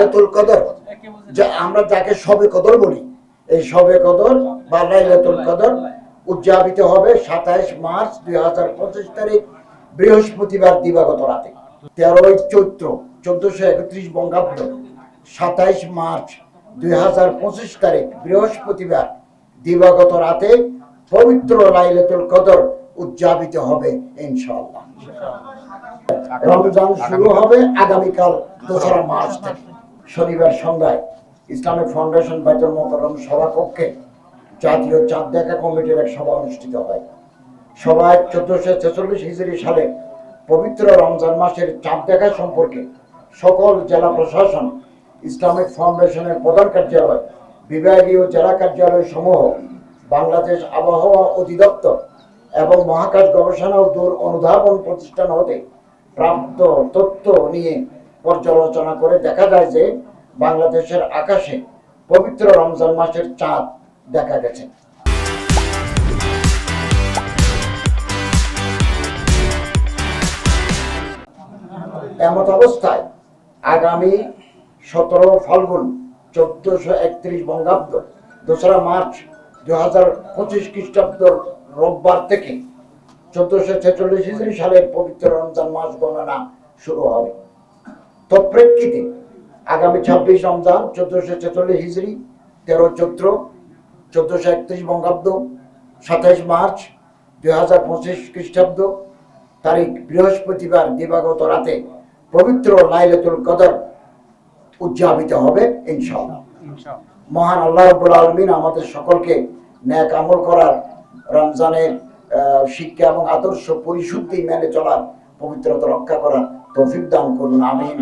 লাইলাতুল কদর, যা আমরা যাকে শবে কদর বলি, এই শবে কদর বা লাইলাতুল কদর উদযাপিত হবে 27 মার্চ 2025 তারিখ বৃহস্পতিবার দিবাগত রাতে। 13 চৈত্র 1431 বঙ্গাব্দ 27 মার্চ 2025 তারিখ বৃহস্পতিবার দিবাগত রাতে পবিত্র লাইলাতুল কদর উদযাপিত হবে ইনশাআল্লাহ। রমজান শুরু হবে আগামীকাল 2 মার্চ থেকে। শনিবার সন্ধ্যায় ইসলামিক ফাউন্ডেশন বাইতুল মোকাররম সভাকক্ষে জাতীয় চাঁদ দেখা কমিটির এক সভা অনুষ্ঠিত হয়। সভায় 1446 হিজরি সালে পবিত্র রমজান মাসের চাঁদ দেখা সম্পর্কে সকল জেলা প্রশাসন, ইসলামিক ফাউন্ডেশনের প্রধান কার্যালয়, বিভাগীয় জেলা কার্যালয় সমূহ, বাংলাদেশ আবহাওয়া অধিদপ্তর এবং মহাকাশ গবেষণা ও দূর অনুধাবন প্রতিষ্ঠান হতে প্রাপ্ত তথ্য নিয়ে পর্যালোচনা করে দেখা যায় যে বাংলাদেশের আকাশে পবিত্র রমজান মাসের চাঁদ দেখা গেছে। এমত অবস্থায় আগামী 17 ফাল্গুন 1431 বঙ্গাব্দ 2 মার্চ 2025 খ্রিস্টাব্দ রোববার থেকে 1446 হিজরি সালের পবিত্র রমজান মাস গণনা শুরু হবে। তৎপ্রেক্ষিতে আগামী 26 রমজান 1446 হিজরি 13 চৈত্র 1431 বঙ্গাব্দ 27 মার্চ 2025 খ্রিস্টাব্দ তারিখ বৃহস্পতিবার দিবাগত রাতে পবিত্র লাইলাতুল কদর উদযাপিত হবে ইনশাআল্লাহ। মহান আল্লাহ রাব্বুল আলামিন আমাদের সকলকে নেক আমল করার, রমজানের শিক্ষা এবং আদর্শ পরিশুদ্ধি মেনে চলার, পবিত্রতা রক্ষা করার তৌফিক দান করুন, আমিন।